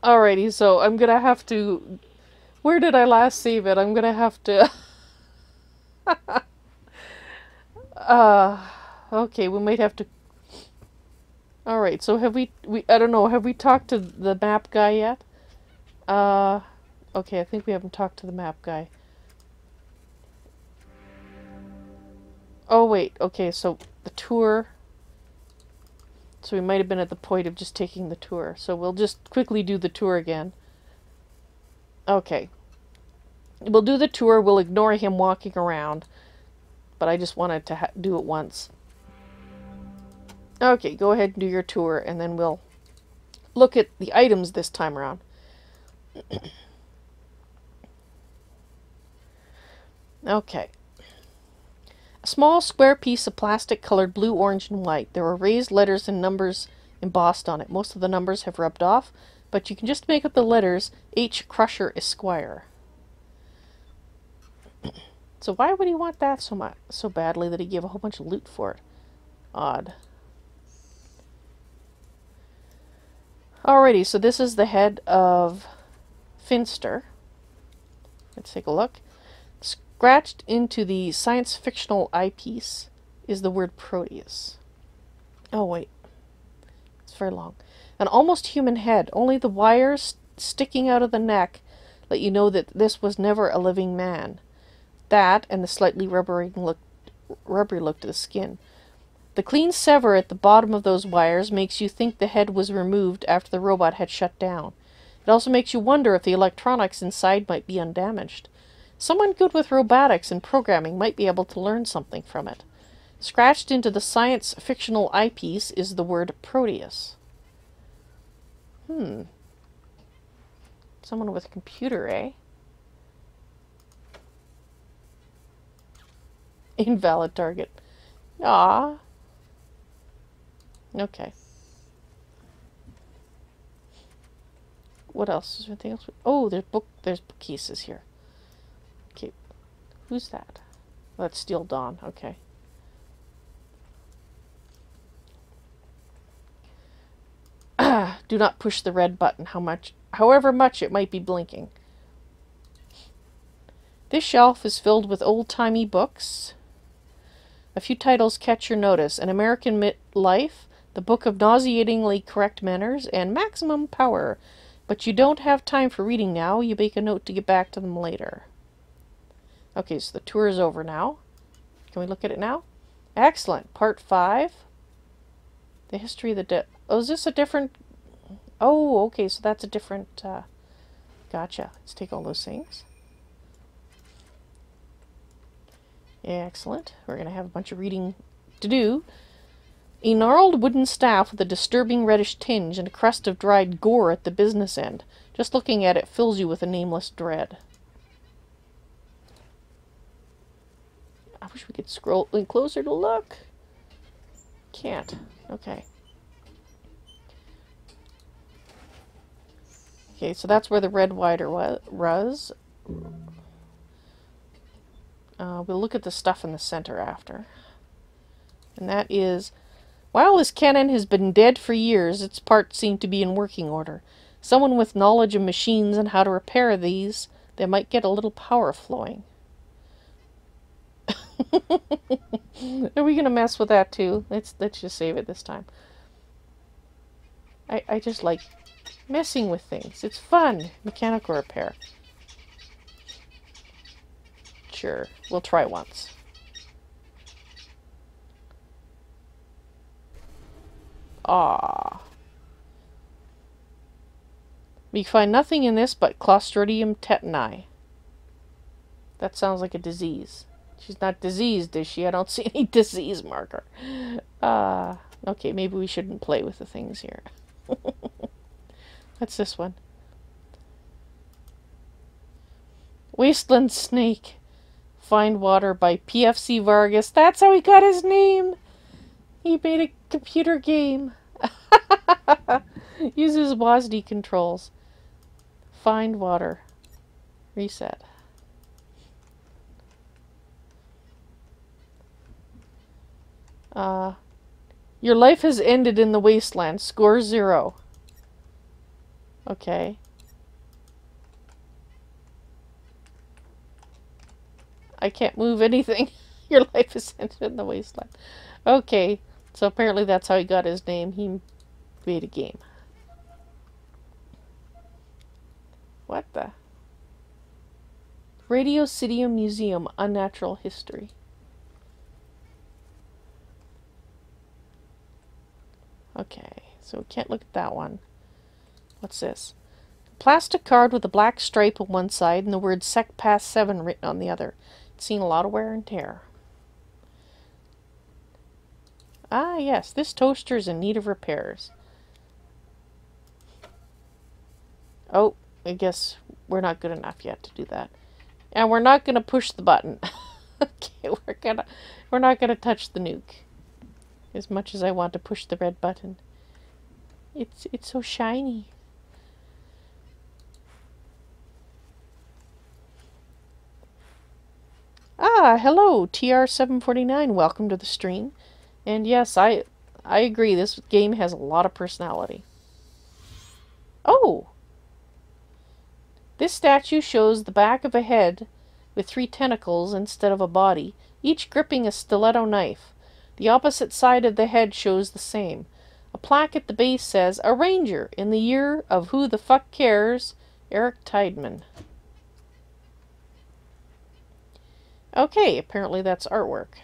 Alrighty, so I'm gonna have to... Where did I last save it? I'm gonna have to... okay, we might have to... Alright, so have we... I don't know, have we talked to the map guy yet? Okay, I think we haven't talked to the map guy. Oh, wait, okay, so the tour... So we might have been at the point of just taking the tour. So we'll just quickly do the tour again. Okay. We'll do the tour. We'll ignore him walking around. But I just wanted to do it once. Okay, go ahead and do your tour. And then we'll look at the items this time around. Okay. A small square piece of plastic colored blue, orange, and white. There were raised letters and numbers embossed on it. Most of the numbers have rubbed off, but you can just make out the letters H. Crusher Esquire. So why would he want that so badly that he gave a whole bunch of loot for it? Odd. Alrighty, so this is the head of Finster. Let's take a look. Scratched into the science-fictional eyepiece is the word Proteus. Oh, wait. It's very long. An almost human head. Only the wires sticking out of the neck let you know that this was never a living man. That, and the slightly rubbery look to the skin. The clean sever at the bottom of those wires makes you think the head was removed after the robot had shut down. It also makes you wonder if the electronics inside might be undamaged. Someone good with robotics and programming might be able to learn something from it. Scratched into the science-fictional eyepiece is the word Proteus. Someone with a computer, eh? Invalid target. Ah. Okay. What else? Is there anything else? Oh, there's bookcases here. Okay. Who's that? That's Steel Dawn. Okay. Do not push the red button, however much it might be blinking. This shelf is filled with old-timey books. A few titles catch your notice. An American Life, The Book of Nauseatingly Correct Manners, and Maximum Power. But you don't have time for reading now. You make a note to get back to them later. Okay, so the tour is over now. Can we look at it now? Excellent. Part 5. The history of the... Oh, is this a different... Oh, okay, so that's a different... Gotcha. Let's take all those things. Excellent. We're going to have a bunch of reading to do. A gnarled wooden staff with a disturbing reddish tinge and a crust of dried gore at the business end. Just looking at it fills you with a nameless dread. I wish we could scroll in closer to look. Can't. Okay. Okay, so that's where the red wire was. We'll look at the stuff in the center after. And that is, while this cannon has been dead for years, its parts seem to be in working order. Someone with knowledge of machines and how to repair these, they might get a little power flowing. Are we going to mess with that too? Let's just save it this time. I just like messing with things. It's fun. Mechanical repair. Sure, we'll try once. Ah. We find nothing in this but Clostridium tetani. That sounds like a disease. She's not diseased, is she? I don't see any disease marker. Okay, maybe we shouldn't play with the things here. What's this one? Wasteland Snake. Find Water by PFC Vargas. That's how he got his name! He made a computer game. Uses WASD controls. Find Water. Reset. Your life has ended in the Wasteland. Score 0. Okay. I can't move anything. Your life is ended in the wasteland. Okay. So apparently that's how he got his name. He made a game. What the? Radio City Museum, Unnatural History. Okay, so we can't look at that one. What's this? Plastic card with a black stripe on one side and the word Sec Pass 7 written on the other. It's seen a lot of wear and tear. Ah, yes, this toaster is in need of repairs. Oh, I guess we're not good enough yet to do that. And we're not going to push the button. Okay, we're not going to touch the nuke. As much as I want to push the red button. It's so shiny. Ah, hello, TR749. Welcome to the stream. And yes, I agree. This game has a lot of personality. Oh! This statue shows the back of a head with 3 tentacles instead of a body, each gripping a stiletto knife. The opposite side of the head shows the same. A plaque at the base says, "A Ranger in the year of Who the Fuck Cares, Eric Tideman." Okay, apparently that's artwork.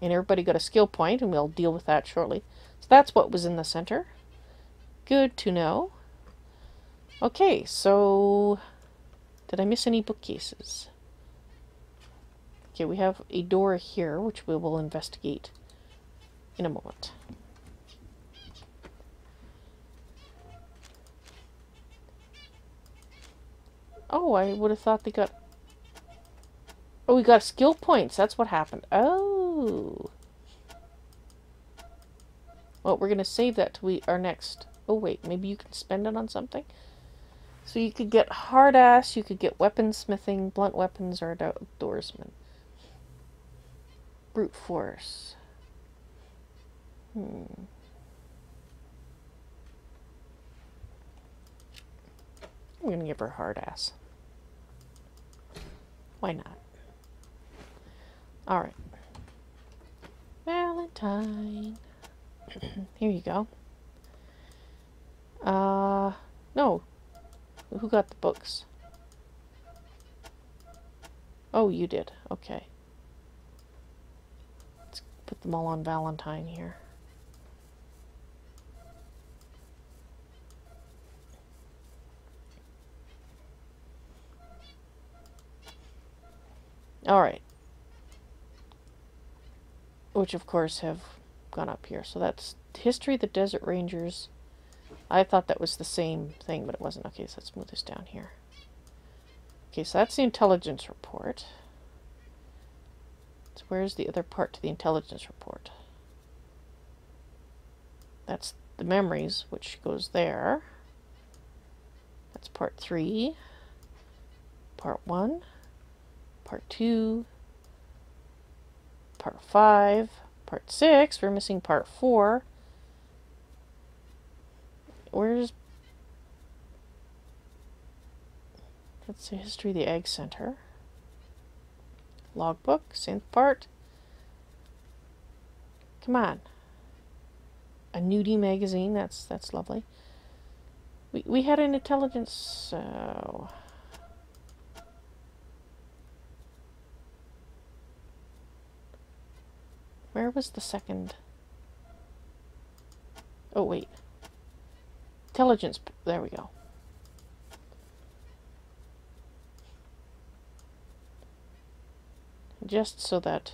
And everybody got a skill point, and we'll deal with that shortly. So that's what was in the center. Good to know. Okay, so did I miss any bookcases? Okay, we have a door here, which we will investigate in a moment. Oh, I would have thought they got... Oh, we got skill points. That's what happened. Oh. Well, we're going to save that till our next... Oh, wait. Maybe you can spend it on something? So you could get hard ass, you could get weaponsmithing, blunt weapons, or outdoorsman. Brute force. I'm going to give her hard ass. Why not? Alright. Valentine. Here you go. No. Who got the books? Oh, you did. Okay. Let's put them all on Valentine here. Alright. Which, of course, have gone up here. So that's History of the Desert Rangers. I thought that was the same thing, but it wasn't. Okay, so let's move this down here. Okay, so that's the intelligence report. So where's the other part to the intelligence report? That's the memories, which goes there. That's part 3. Part 1. Part 2. Part 5. Part 6. We're missing part 4. Where's... That's the History of the Ag Center. Logbook, synth part. Come on. A nudie magazine, that's lovely. We had an intelligence, so... Where was the second? Oh, wait. Intelligence, there we go. Just so that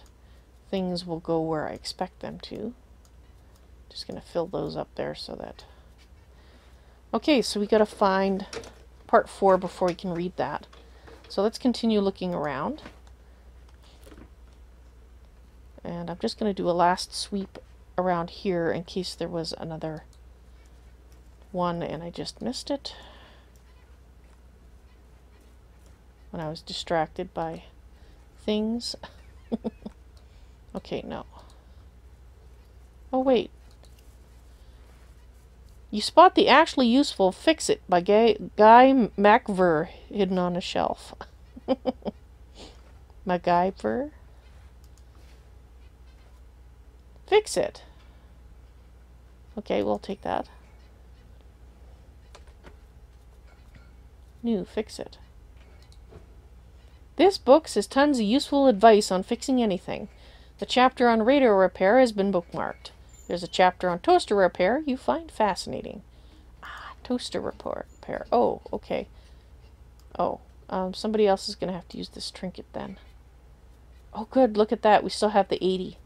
things will go where I expect them to. Just going to fill those up there so that... Okay, so we got to find part 4 before we can read that. So let's continue looking around. And I'm just going to do a last sweep around here in case there was another one and I just missed it when I was distracted by things. Okay, no. Oh, wait. You spot the actually useful Fix-It by Guy MacVer hidden on a shelf. MacGyver? Fix-It. Okay, we'll take that. New Fix-It. This book has tons of useful advice on fixing anything. The chapter on radio repair has been bookmarked. There's a chapter on toaster repair you find fascinating. Ah, toaster repair. Oh, okay. Oh, somebody else is going to have to use this trinket then. Oh, good. Look at that. We still have the 80.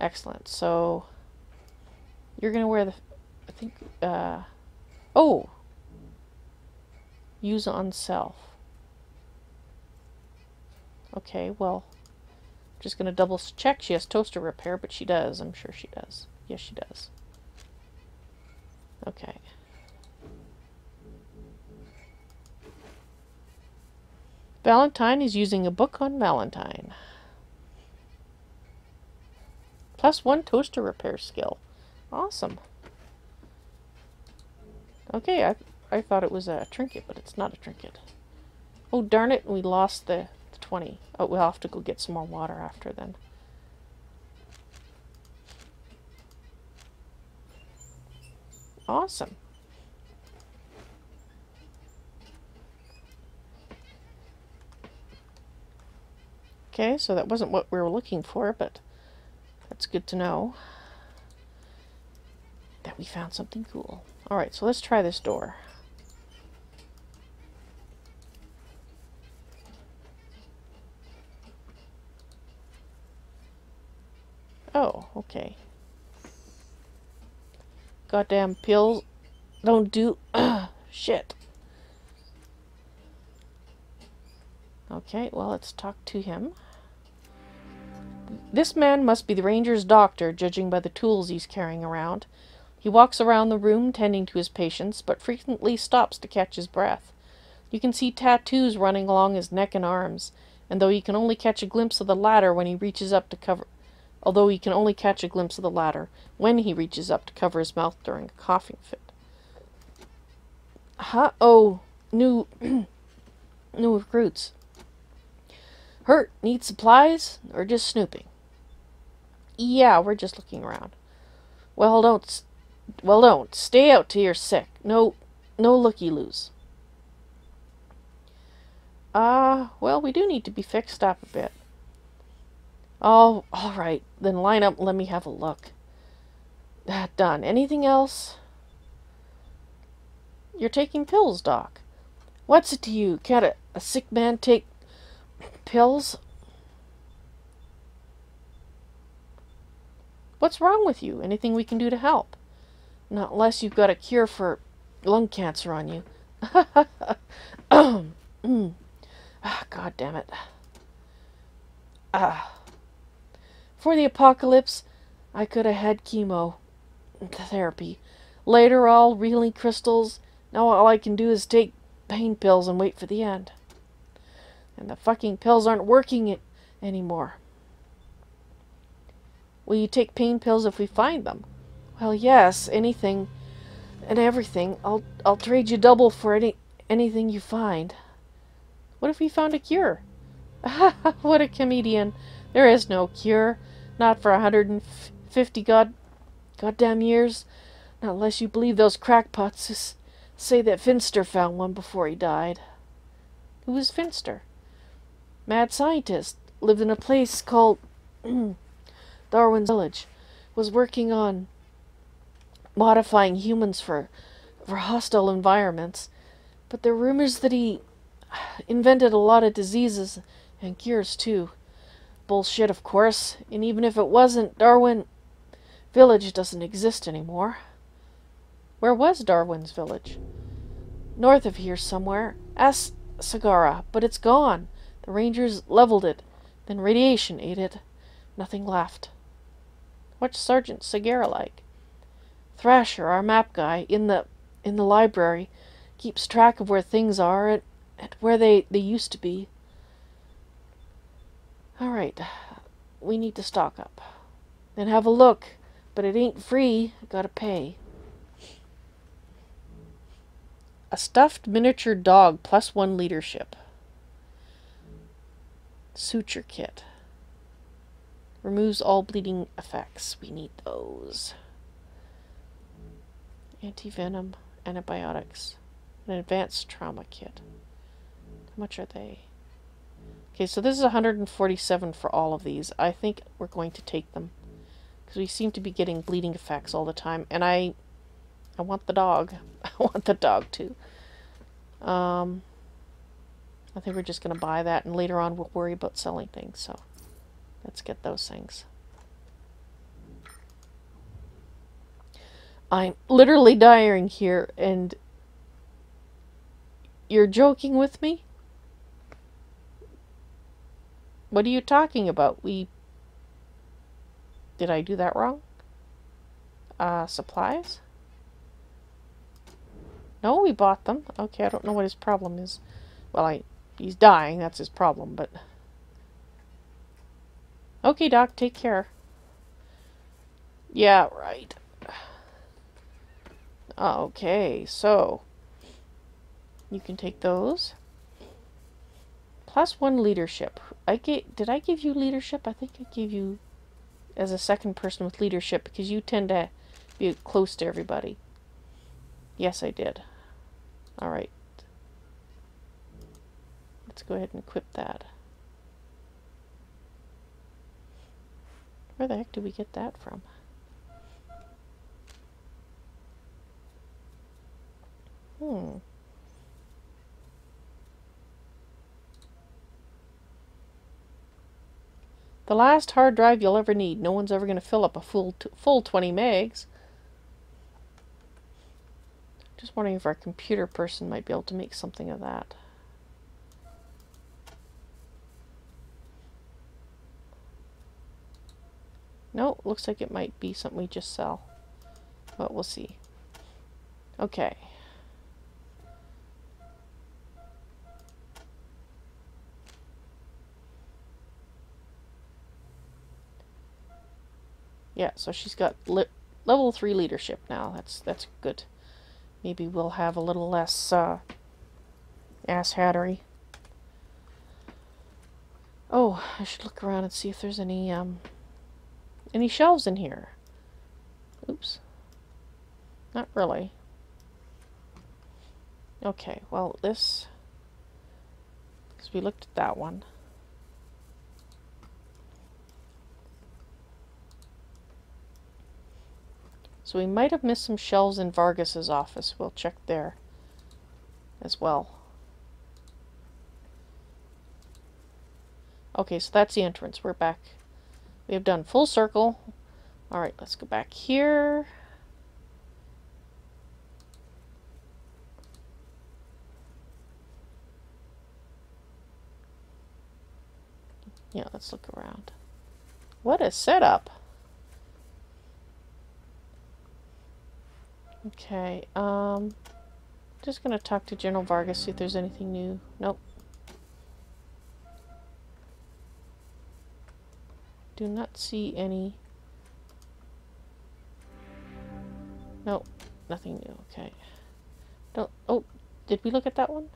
Excellent. So, you're going to wear the... I think... oh! Use on self. Okay, well... Just going to double check. She has toaster repair, but she does. I'm sure she does. Yes, she does. Okay. Valentine is using a book on Valentine. +1 toaster repair skill. Awesome. Okay, I thought it was a trinket, but it's not a trinket. Oh, darn it, we lost the 20. Oh, we'll have to go get some more water after then. Awesome. Okay, so that wasn't what we were looking for, but that's good to know that we found something cool. Alright, so let's try this door. Oh, okay. Goddamn pills don't do... shit. Okay, well, let's talk to him. This man must be the ranger's doctor, judging by the tools he's carrying around. He walks around the room tending to his patients, but frequently stops to catch his breath. You can see tattoos running along his neck and arms, and though he can only catch a glimpse of the latter when he reaches up to cover... Although he can only catch a glimpse of the latter when he reaches up to cover his mouth during a coughing fit. Huh? Oh, new recruits. Hurt? Need supplies? Or just snooping? Yeah, we're just looking around. Well, don't. Stay out till you're sick. No looky-loos. Well, we do need to be fixed up a bit. Oh, all right. Then line up and let me have a look. Done. Anything else? You're taking pills, Doc. What's it to you? Can't a sick man take pills? What's wrong with you? Anything we can do to help? Not unless you've got a cure for lung cancer on you. God damn it. For the apocalypse, I could have had chemo therapy. Later, all healing crystals. Now all I can do is take pain pills and wait for the end. And the fucking pills aren't working anymore. Will you take pain pills if we find them? Well, yes, anything and everything. I'll trade you double for anything you find. What if we found a cure? What a comedian. There is no cure. Not for 150 goddamn years. Not unless you believe those crackpots who say that Finster found one before he died. Who is Finster? Mad scientist. Lived in a place called Darwin's Village. Was working on modifying humans for hostile environments. But there are rumors that he invented a lot of diseases and cures too. Bullshit, of course. And even if it wasn't, Darwin Village doesn't exist anymore. Where was Darwin's Village? North of here somewhere. Ask Sagara, but it's gone. The Rangers leveled it. Then radiation ate it. Nothing left. What's Sergeant Sagara like? Thrasher, our map guy, in the library, keeps track of where things are and where they used to be. Alright, we need to stock up. Then have a look. But it ain't free. Gotta pay. A stuffed miniature dog +1 leadership. Suture kit. Removes all bleeding effects. We need those. Anti-venom, antibiotics, an advanced trauma kit. How much are they? Okay, so this is 147 for all of these. I think we're going to take them because we seem to be getting bleeding effects all the time, and I want the dog. I want the dog too. I think we're just going to buy that, and later on we'll worry about selling things. So let's get those things. I'm literally dying here, and you're joking with me? What are you talking about? Did I do that wrong? Supplies? No, we bought them. Okay, I don't know what his problem is. Well, he's dying, that's his problem, but... Okay, Doc, take care. Yeah, right. Okay, so... You can take those. +1 leadership. Did I give you leadership? I think I gave you as a second person with leadership because you tend to be close to everybody. Yes, I did. Alright. Let's go ahead and equip that. Where the heck did we get that from? The last hard drive you'll ever need. No one's ever going to fill up a full 20 megs. Just wondering if our computer person might be able to make something of that. No, looks like it might be something we just sell. But we'll see. Okay. Yeah, so she's got level 3 leadership now. That's good. Maybe we'll have a little less ass-hattery. Oh, I should look around and see if there's any shelves in here. Oops. Not really. Okay, well, this... Because we looked at that one. So we might have missed some shelves in Vargas's office. We'll check there as well. Okay, so that's the entrance. We're back. We have done full circle. Alright, let's go back here. Yeah, let's look around. What a setup! Okay, just gonna talk to General Vargas, see if there's anything new. Nope. Do not see any. Nope, nothing new. Okay. Don't. Oh, did we look at that one?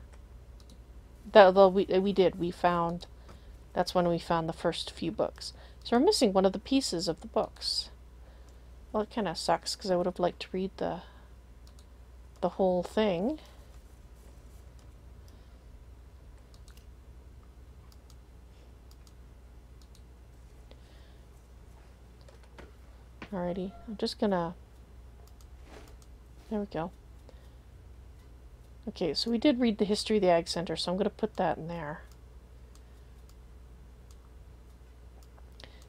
We did. We found. That's when we found the first few books. So we're missing one of the pieces of the books. Well, it kind of sucks because I would have liked to read the whole thing. Alrighty, I'm just gonna... There we go. Okay, so we did read the history of the Ag Center, so I'm gonna put that in there.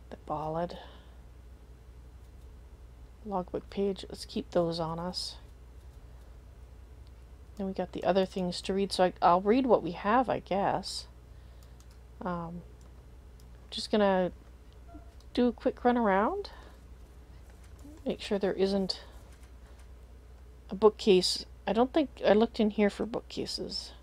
The ballad. Logbook page, let's keep those on us. Then we got the other things to read, so I'll read what we have, I guess. Just gonna do a quick run around. Make sure there isn't a bookcase. I don't think I looked in here for bookcases.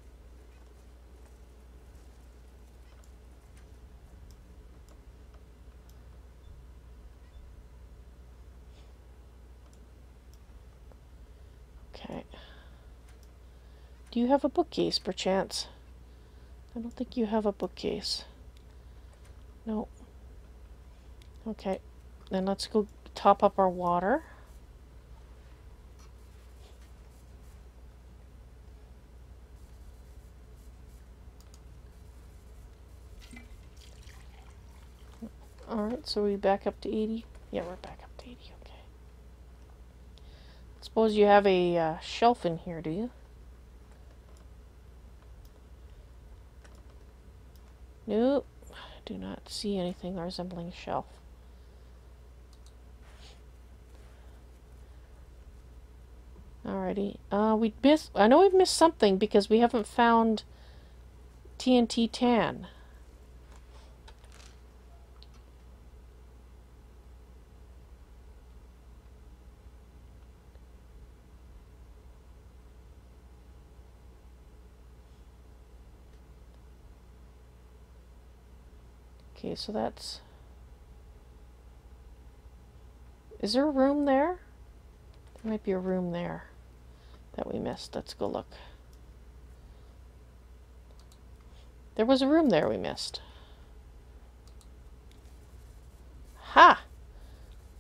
Okay. Do you have a bookcase, perchance? I don't think you have a bookcase. No. Okay. Then let's go top up our water. Alright, so we back up to 80? Yeah, we're back up to 80, okay. Suppose you have a shelf in here, do you? Nope. I do not see anything resembling a shelf. Alrighty. I know we've missed something because we haven't found TNT tan. Okay, so that's... Is there a room there? There might be a room there that we missed. Let's go look. There was a room there we missed. Ha!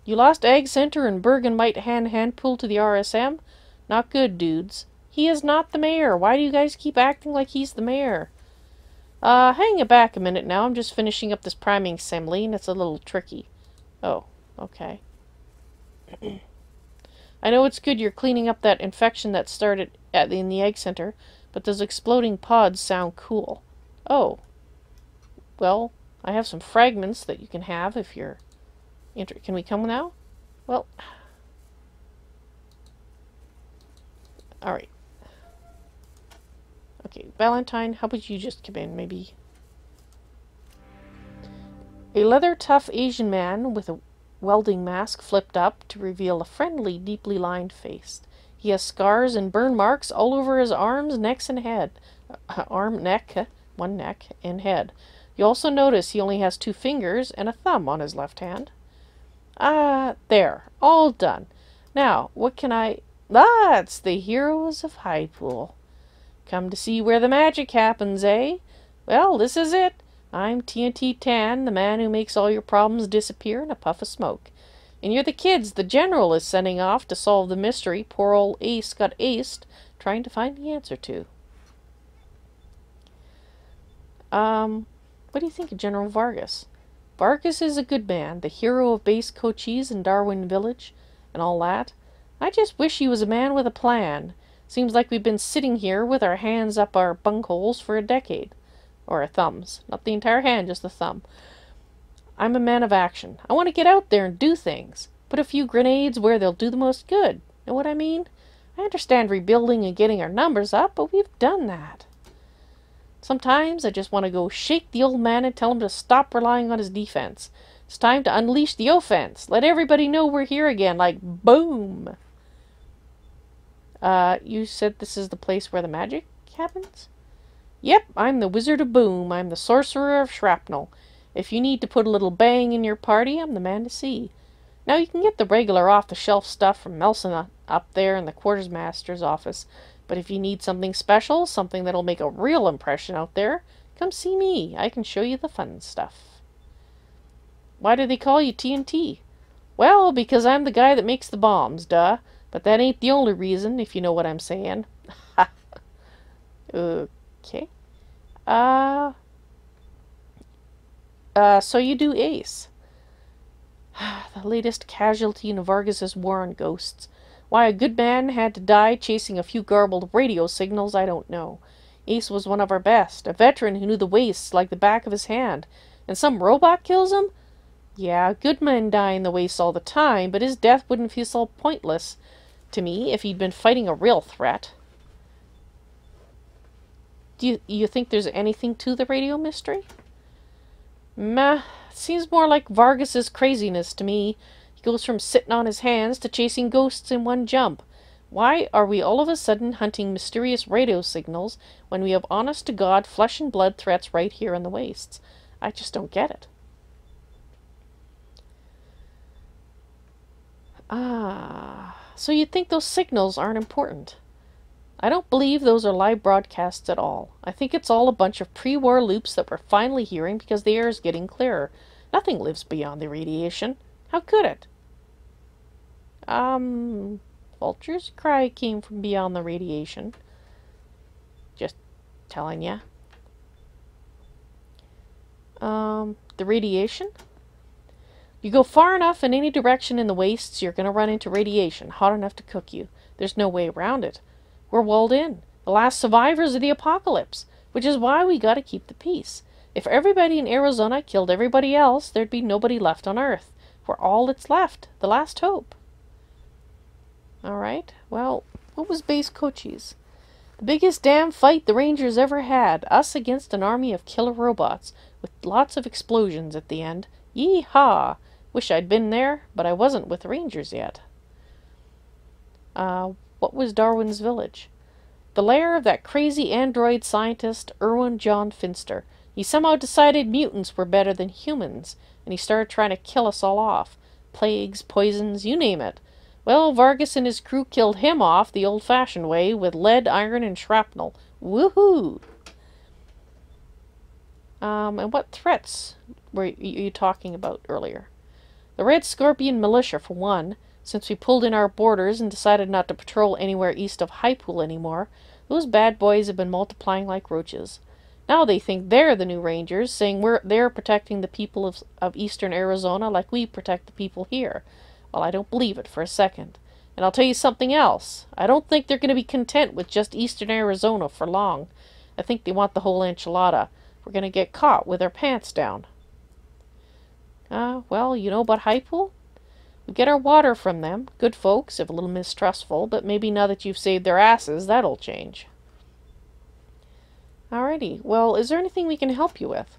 You lost Egg Center and Bergen might hand pull to the RSM? Not good, dudes. He is not the mayor. Why do you guys keep acting like he's the mayor? Hang it back a minute now. I'm just finishing up this priming assembly, and it's a little tricky. Oh, okay. I know it's good you're cleaning up that infection that started in the Egg Center, but those exploding pods sound cool. Oh. Well, I have some fragments that you can have if you're... Can we come now? Well... Alright. Okay, Valentine, how about you just come in, maybe? A leather-tough Asian man with a welding mask flipped up to reveal a friendly, deeply lined face. He has scars and burn marks all over his arms, necks, and head. One neck, and head. You also notice he only has 2 fingers and a thumb on his left hand. There. All done. Now, what can I... it's the heroes of Highpool. Come to see where the magic happens, eh? Well, this is it. I'm TNT Tan, the man who makes all your problems disappear in a puff of smoke. And you're the kids the General is sending off to solve the mystery poor old Ace got aced trying to find the answer to. What do you think of General Vargas? Vargas is a good man, the hero of base Cochise and Darwin Village, and all that. I just wish he was a man with a plan. Seems like we've been sitting here with our hands up our bungholes for a decade. Or our thumbs. Not the entire hand, just the thumb. I'm a man of action. I want to get out there and do things. Put a few grenades where they'll do the most good. Know what I mean? I understand rebuilding and getting our numbers up, but we've done that. Sometimes I just want to go shake the old man and tell him to stop relying on his defense. It's time to unleash the offense. Let everybody know we're here again, like boom. You said this is the place where the magic happens? Yep, I'm the Wizard of Boom. I'm the Sorcerer of Shrapnel. If you need to put a little bang in your party, I'm the man to see. Now you can get the regular off-the-shelf stuff from Melson up there in the quartermaster's office. But if you need something special, something that'll make a real impression out there, come see me. I can show you the fun stuff. Why do they call you TNT? Well, because I'm the guy that makes the bombs, duh. But that ain't the only reason, if you know what I'm saying. Okay. So you do Ace. The latest casualty in Vargas's war on ghosts. Why a good man had to die chasing a few garbled radio signals, I don't know. Ace was one of our best, a veteran who knew the wastes like the back of his hand. And some robot kills him? Yeah, good men die in the wastes all the time, but his death wouldn't feel so pointless to me if he'd been fighting a real threat. Do you think there's anything to the radio mystery? Meh, seems more like Vargas's craziness to me. He goes from sitting on his hands to chasing ghosts in one jump. Why are we all of a sudden hunting mysterious radio signals when we have honest-to-God flesh-and-blood threats right here in the wastes? I just don't get it. So you think those signals aren't important? I don't believe those are live broadcasts at all. I think it's all a bunch of pre-war loops that we're finally hearing because the air is getting clearer. Nothing lives beyond the radiation. How could it? Vulture's cry came from beyond the radiation. Just telling ya. The radiation? You go far enough in any direction in the wastes, you're going to run into radiation, hot enough to cook you. There's no way around it. We're walled in. The last survivors of the apocalypse, which is why we got to keep the peace. If everybody in Arizona killed everybody else, there'd be nobody left on Earth. We're all that's left, the last hope. Alright, well, what was Base Cochise? The biggest damn fight the Rangers ever had, us against an army of killer robots, with lots of explosions at the end. Yee-haw! Wish I'd been there, but I wasn't with the Rangers yet. What was Darwin's village? The lair of that crazy android scientist, Erwin John Finster. He somehow decided mutants were better than humans, and he started trying to kill us all off. Plagues, poisons, you name it. Well, Vargas and his crew killed him off the old-fashioned way, with lead, iron, and shrapnel. Woohoo! And what threats were you talking about earlier? The Red Scorpion militia, for one. Since we pulled in our borders and decided not to patrol anywhere east of Highpool anymore, those bad boys have been multiplying like roaches. Now they think they're the new Rangers, saying they're protecting the people of eastern Arizona like we protect the people here. Well, I don't believe it for a second. And I'll tell you something else. I don't think they're going to be content with just eastern Arizona for long. I think they want the whole enchilada. We're going to get caught with our pants down. Well, you know about Highpool? We get our water from them. Good folks, if a little mistrustful, but maybe now that you've saved their asses, that'll change. Alrighty, well, is there anything we can help you with?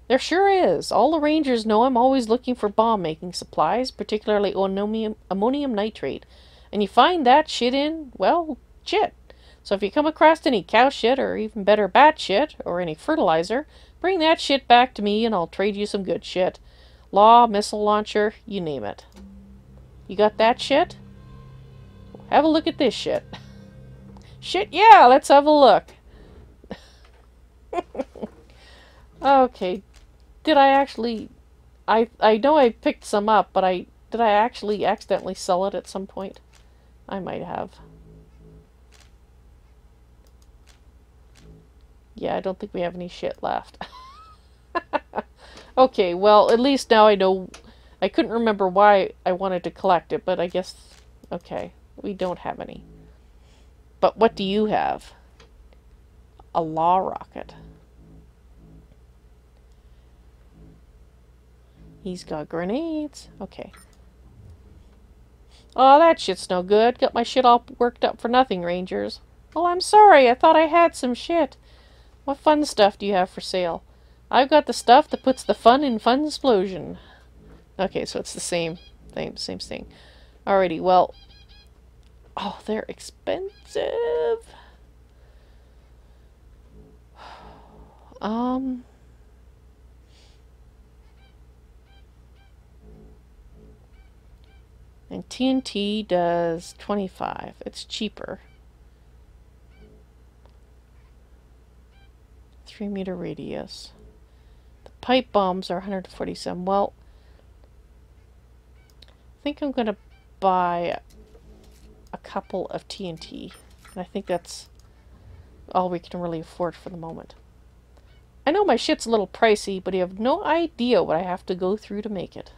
There sure is. All the Rangers know I'm always looking for bomb-making supplies, particularly ammonium nitrate. And you find that shit in, well, shit. So if you come across any cow shit, or even better, bat shit, or any fertilizer, bring that shit back to me and I'll trade you some good shit. Law, missile launcher, you name it. You got that shit? Have a look at this shit. Shit, yeah, let's have a look. Okay. Did I actually... I know I picked some up, but did I actually accidentally sell it at some point? I might have. Yeah, I don't think we have any shit left. Okay, well, at least now I know... I couldn't remember why I wanted to collect it, but I guess... Okay, we don't have any. But what do you have? A law rocket. He's got grenades. Okay. Oh, that shit's no good. Got my shit all worked up for nothing, Rangers. Well, I'm sorry. I thought I had some shit. What fun stuff do you have for sale? I've got the stuff that puts the fun in fun explosion. Okay, so it's the same thing. Alrighty, well... Oh, they're expensive. And TNT does 25. It's cheaper. 3-meter radius. The pipe bombs are 147. Well, I think I'm going to buy a couple of TNT. And I think that's all we can really afford for the moment. I know my shit's a little pricey, but you have no idea what I have to go through to make it.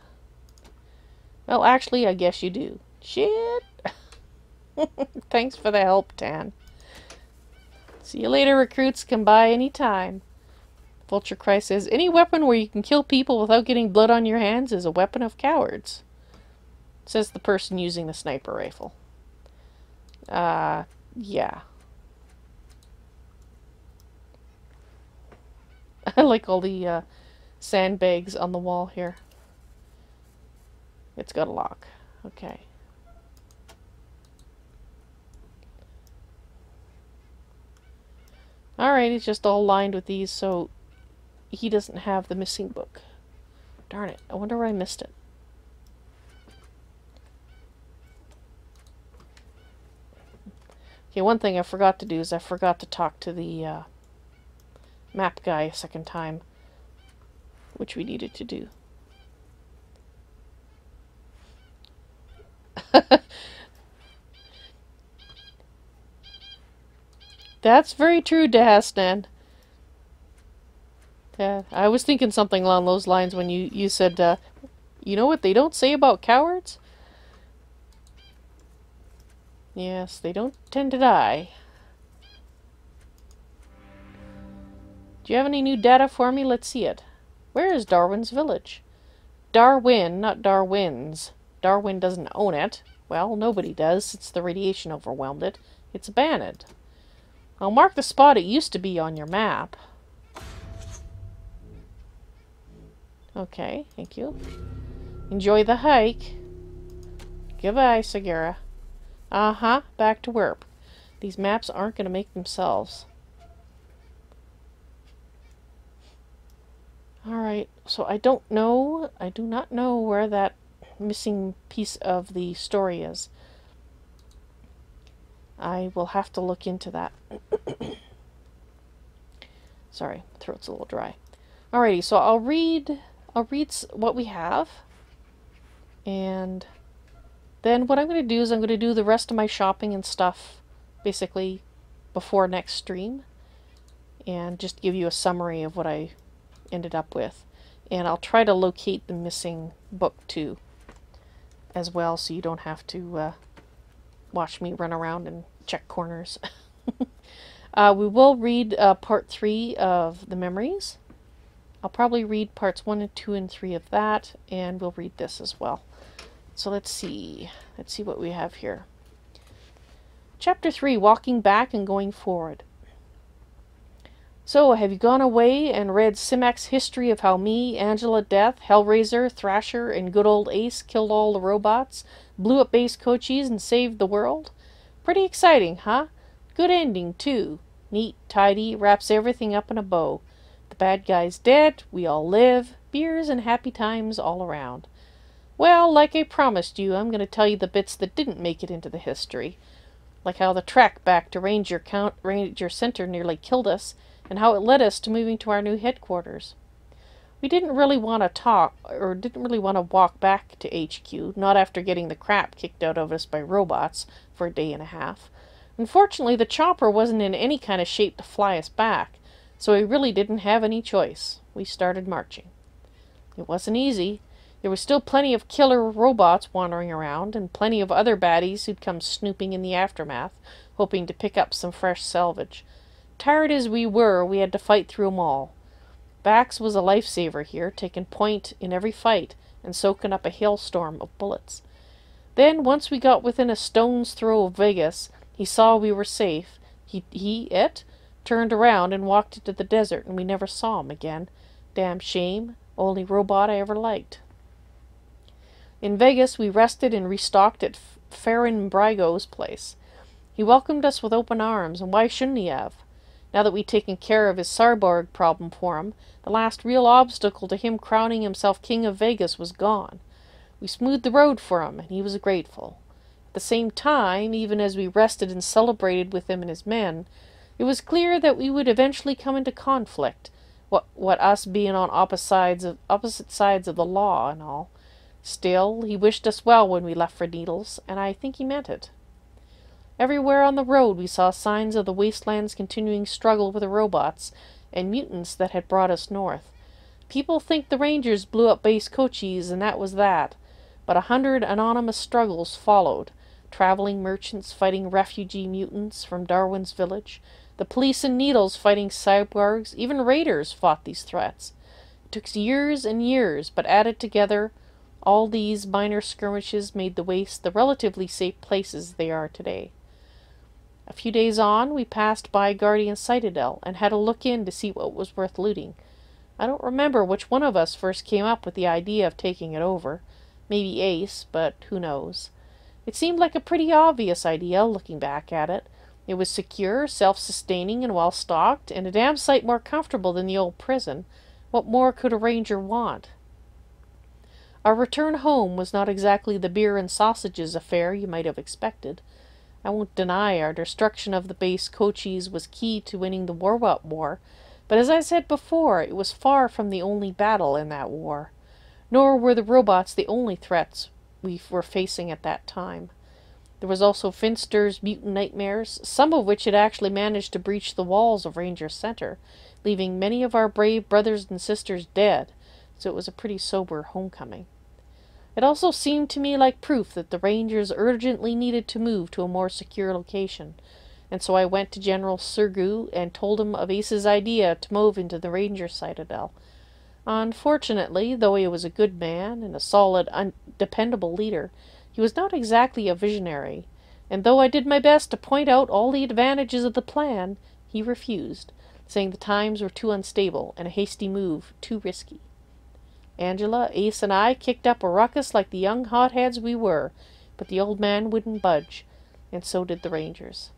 Well, actually, I guess you do. Shit! Thanks for the help, Tan. See you later, recruits. Come by any time. Vulture Cry says, any weapon where you can kill people without getting blood on your hands is a weapon of cowards. Says the person using the sniper rifle. Yeah. I like all the sandbags on the wall here. It's got a lock. Okay. Alright, it's just all lined with these, so he doesn't have the missing book. Darn it. I wonder where I missed it. Okay, one thing I forgot to do is I forgot to talk to the map guy a second time, which we needed to do. That's very true, Dahasnan. Yeah, I was thinking something along those lines when you said, you know what they don't say about cowards? Yes, they don't tend to die. Do you have any new data for me? Let's see it. Where is Darwin's village? Darwin, not Darwin's. Darwin doesn't own it. Well, nobody does, since the radiation overwhelmed it. It's abandoned. I'll mark the spot it used to be on your map. Okay, thank you. Enjoy the hike. Goodbye, Segura. Uh-huh, back to work. These maps aren't going to make themselves. Alright, so I do not know where that missing piece of the story is. I will have to look into that. Sorry, throat's a little dry. Alrighty, so I'll read what we have, and then what I'm going to do is I'm going to do the rest of my shopping and stuff basically before next stream, and just give you a summary of what I ended up with. And I'll try to locate the missing book too as well, so you don't have to watch me run around and check corners. We will read part 3 of the memories. I'll probably read parts 1 and 2 and 3 of that, and we'll read this as well. So let's see what we have here. Chapter 3, Walking Back and Going Forward. So, have you gone away and read Simac's history of how me, Angela Death, Hellraiser, Thrasher, and good old Ace killed all the robots, blew up base Cochise, and saved the world? Pretty exciting, huh? Good ending, too. Neat, tidy, wraps everything up in a bow. The bad guy's dead, we all live, beers and happy times all around. Well, like I promised you, I'm going to tell you the bits that didn't make it into the history. Like how the trek back to Ranger Center nearly killed us, and how it led us to moving to our new headquarters. We didn't really want to walk back to HQ, not after getting the crap kicked out of us by robots for a day and a half. Unfortunately, the chopper wasn't in any kind of shape to fly us back, so we really didn't have any choice. We started marching. It wasn't easy. There was still plenty of killer robots wandering around, and plenty of other baddies who'd come snooping in the aftermath, hoping to pick up some fresh salvage. Tired as we were, we had to fight through 'em all. Bax was a lifesaver here, taking point in every fight, and soaking up a hailstorm of bullets. Then, once we got within a stone's throw of Vegas, he saw we were safe. It turned around and walked into the desert, and we never saw him again. Damn shame. Only robot I ever liked. In Vegas, we rested and restocked at Farron Brygo's place. He welcomed us with open arms, and why shouldn't he have? Now that we'd taken care of his Sarborg problem for him, the last real obstacle to him crowning himself king of Vegas was gone. We smoothed the road for him, and he was grateful. At the same time, even as we rested and celebrated with him and his men, it was clear that we would eventually come into conflict, what us being on opposite sides of the law and all. Still, he wished us well when we left for Needles, and I think he meant it. Everywhere on the road we saw signs of the Wasteland's continuing struggle with the robots and mutants that had brought us north. People think the Rangers blew up base Cochise, and that was that. But 100 anonymous struggles followed. Traveling merchants fighting refugee mutants from Darwin's village. The police in Needles fighting cyborgs. Even raiders fought these threats. It took years and years, but added together, all these minor skirmishes made the Waste the relatively safe places they are today. A few days on, we passed by Guardian Citadel and had a look in to see what was worth looting. I don't remember which one of us first came up with the idea of taking it over. Maybe Ace, but who knows. It seemed like a pretty obvious idea, looking back at it. It was secure, self-sustaining, and well-stocked, and a damn sight more comfortable than the old prison. What more could a ranger want? Our return home was not exactly the beer and sausages affair you might have expected. I won't deny our destruction of the base Cochise was key to winning the Warbot War, but as I said before, it was far from the only battle in that war. Nor were the robots the only threats we were facing at that time. There was also Finster's mutant nightmares, some of which had actually managed to breach the walls of Ranger Center, leaving many of our brave brothers and sisters dead, so it was a pretty sober homecoming. It also seemed to me like proof that the Rangers urgently needed to move to a more secure location, and so I went to General Sergu and told him of Ace's idea to move into the Ranger Citadel. Unfortunately, though he was a good man and a solid, dependable leader, he was not exactly a visionary, and though I did my best to point out all the advantages of the plan, he refused, saying the times were too unstable and a hasty move too risky. Angela, Ace, and I kicked up a ruckus like the young hotheads we were, but the old man wouldn't budge, and so did the Rangers.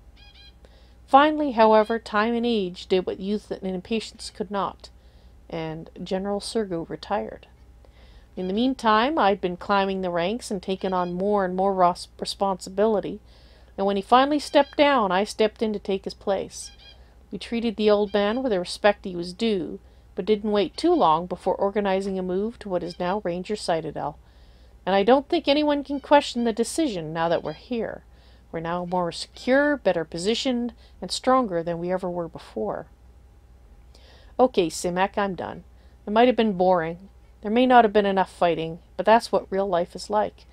Finally, however, time and age did what youth and impatience could not, and General Sergu retired. In the meantime, I'd been climbing the ranks and taken on more and more responsibility, and when he finally stepped down, I stepped in to take his place. We treated the old man with the respect he was due, but didn't wait too long before organizing a move to what is now Ranger Citadel. And I don't think anyone can question the decision now that we're here. We're now more secure, better positioned, and stronger than we ever were before. Okay, Simek, I'm done. It might have been boring. There may not have been enough fighting, but that's what real life is like.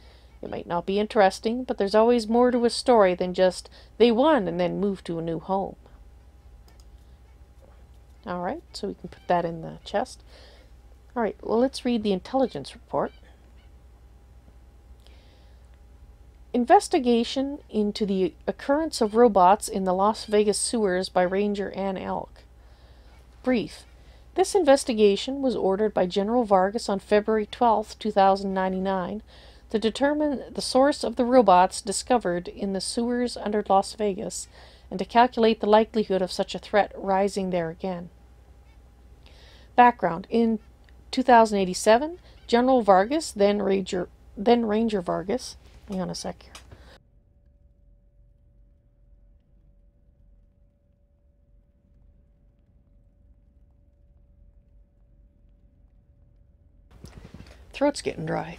It might not be interesting, but there's always more to a story than just they won and then moved to a new home. Alright, so we can put that in the chest. Alright, well, let's read the intelligence report. Investigation into the occurrence of robots in the Las Vegas sewers by Ranger Ann Elk. Brief. This investigation was ordered by General Vargas on February 12, 2099, to determine the source of the robots discovered in the sewers under Las Vegas, and to calculate the likelihood of such a threat rising there again. Background. In 2087, General Vargas, then Ranger Vargas, hang on a sec here. Throat's getting dry.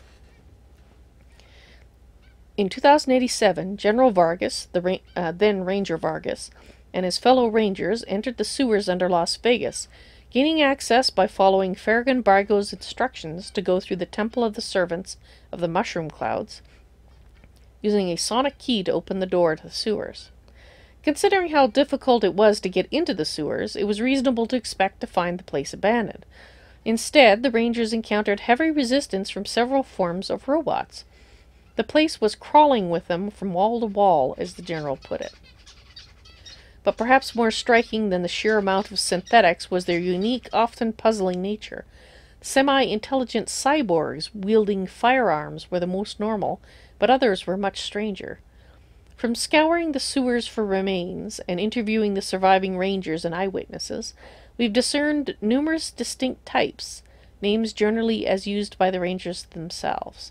In 2087, General Vargas, then Ranger Vargas, and his fellow Rangers entered the sewers under Las Vegas, gaining access by following Farragon Bargo's instructions to go through the Temple of the Servants of the Mushroom Clouds, using a sonic key to open the door to the sewers. Considering how difficult it was to get into the sewers, it was reasonable to expect to find the place abandoned. Instead, the Rangers encountered heavy resistance from several forms of robots. The place was crawling with them from wall to wall, as the General put it. But perhaps more striking than the sheer amount of synthetics was their unique, often puzzling nature. Semi-intelligent cyborgs wielding firearms were the most normal, but others were much stranger. From scouring the sewers for remains and interviewing the surviving Rangers and eyewitnesses, we've discerned numerous distinct types, names generally as used by the Rangers themselves.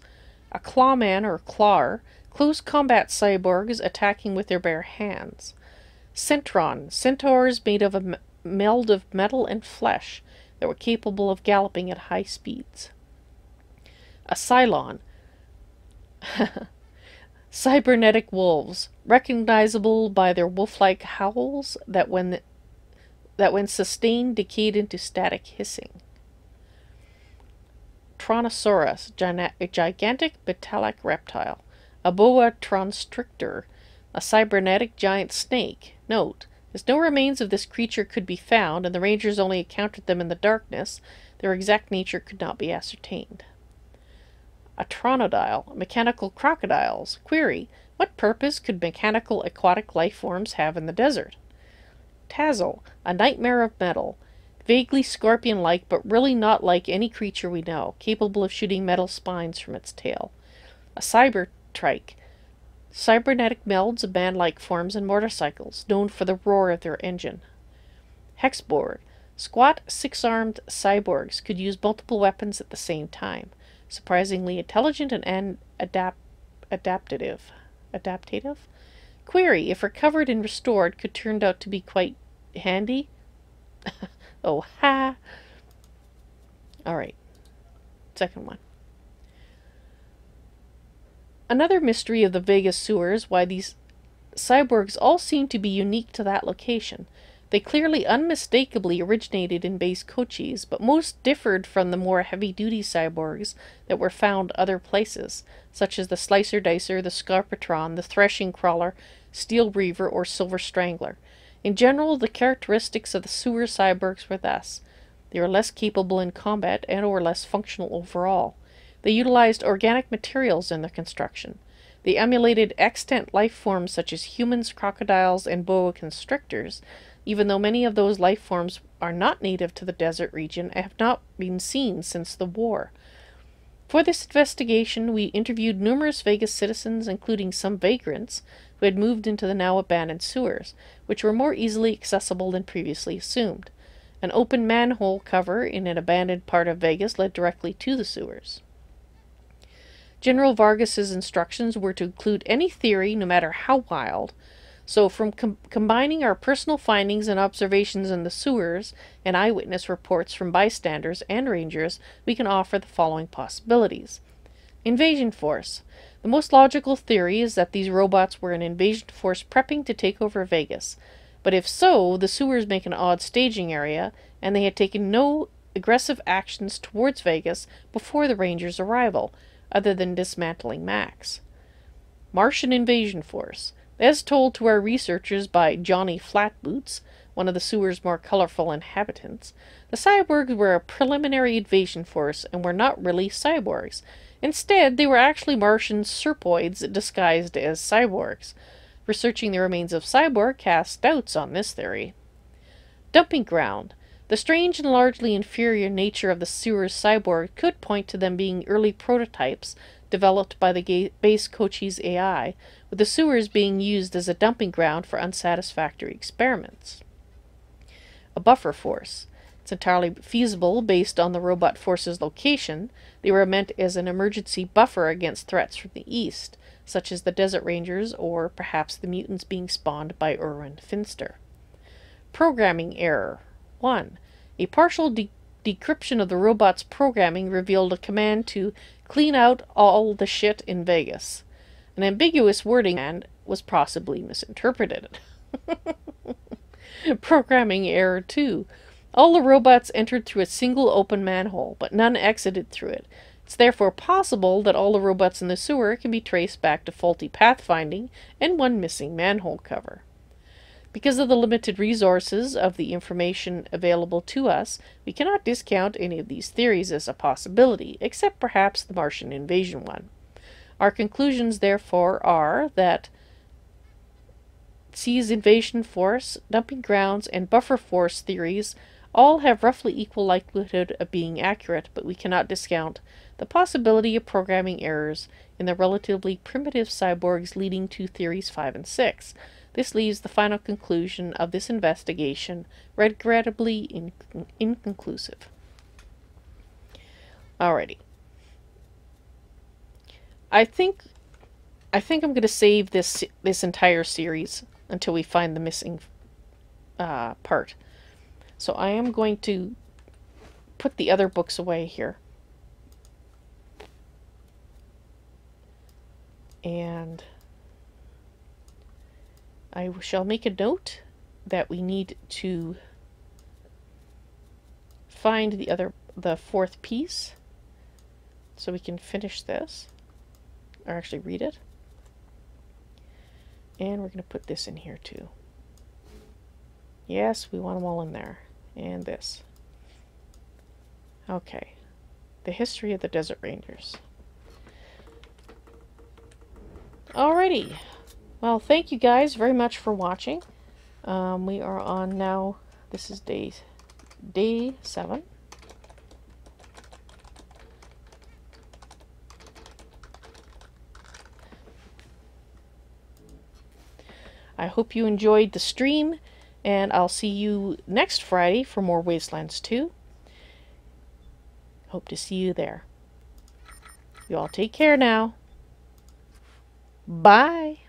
A clawman or clawer, close combat cyborgs attacking with their bare hands. Centron, centaurs made of a meld of metal and flesh that were capable of galloping at high speeds. A Cylon, cybernetic wolves, recognizable by their wolf-like howls that when sustained decayed into static hissing. Tronosaurus, a gigantic metallic reptile. A boa constrictor, a cybernetic giant snake. Note, as no remains of this creature could be found, and the Rangers only encountered them in the darkness, their exact nature could not be ascertained. A Tronodile, mechanical crocodiles. Query, what purpose could mechanical aquatic life forms have in the desert? Tazzle, a nightmare of metal. Vaguely scorpion-like, but really not like any creature we know, capable of shooting metal spines from its tail. A Cybertrike, cybernetic melds of man-like forms and motorcycles, known for the roar of their engine. Hexborg, squat, six-armed cyborgs could use multiple weapons at the same time. Surprisingly intelligent and adaptative. Query, if recovered and restored, could turn out to be quite handy. Oh, ha! Alright, second one. Another mystery of the Vegas sewers, why these cyborgs all seem to be unique to that location. They clearly unmistakably originated in base Cochise, but most differed from the more heavy-duty cyborgs that were found other places, such as the Slicer Dicer, the Scarpatron, the Threshing Crawler, Steel Reaver, or Silver Strangler. In general, the characteristics of the sewer cyborgs were thus. They were less capable in combat and or less functional overall. They utilized organic materials in their construction. They emulated extant life forms such as humans, crocodiles, and boa constrictors, even though many of those life forms are not native to the desert region and have not been seen since the war. For this investigation, we interviewed numerous Vegas citizens, including some vagrants, who had moved into the now abandoned sewers, which were more easily accessible than previously assumed. An open manhole cover in an abandoned part of Vegas led directly to the sewers. General Vargas's instructions were to include any theory, no matter how wild. So from combining our personal findings and observations in the sewers and eyewitness reports from bystanders and rangers, we can offer the following possibilities. Invasion force. The most logical theory is that these robots were an invasion force prepping to take over Vegas. But if so, the sewers make an odd staging area, and they had taken no aggressive actions towards Vegas before the Rangers' arrival, other than dismantling Max. Martian invasion force. As told to our researchers by Johnny Flatboots, one of the sewer's more colorful inhabitants, the cyborgs were a preliminary invasion force and were not really cyborgs. Instead, they were actually Martian serpoids disguised as cyborgs. Researching the remains of Cyborg casts doubts on this theory. Dumping ground. The strange and largely inferior nature of the sewer's cyborg could point to them being early prototypes developed by the base Cochise AI, with the sewers being used as a dumping ground for unsatisfactory experiments. A buffer force. It's entirely feasible based on the robot force's location. They were meant as an emergency buffer against threats from the east, such as the Desert Rangers or perhaps the mutants being spawned by Irwin Finster. Programming error. 1. A partial decryption of the robot's programming revealed a command to clean out all the shit in Vegas. An ambiguous wording was possibly misinterpreted. Programming error 2. All the robots entered through a single open manhole, but none exited through it. It's therefore possible that all the robots in the sewer can be traced back to faulty pathfinding and one missing manhole cover. Because of the limited resources of the information available to us, we cannot discount any of these theories as a possibility, except perhaps the Martian invasion one. Our conclusions, therefore, are that C's invasion force, dumping grounds, and buffer force theories all have roughly equal likelihood of being accurate, but we cannot discount the possibility of programming errors in the relatively primitive cyborgs leading to theories 5 and 6. This leaves the final conclusion of this investigation regrettably inconclusive. Alrighty. I think I'm going to save this entire series until we find the missing part. So I am going to put the other books away here. And I shall make a note that we need to find the fourth piece so we can finish this, or actually read it. And we're going to put this in here too. Yes, we want them all in there. And this. Okay. The history of the Desert Rangers. Alrighty. Well, thank you guys very much for watching. We are on now, this is day 7. I hope you enjoyed the stream, and I'll see you next Friday for more Wastelands 2. Hope to see you there. You all take care now. Bye.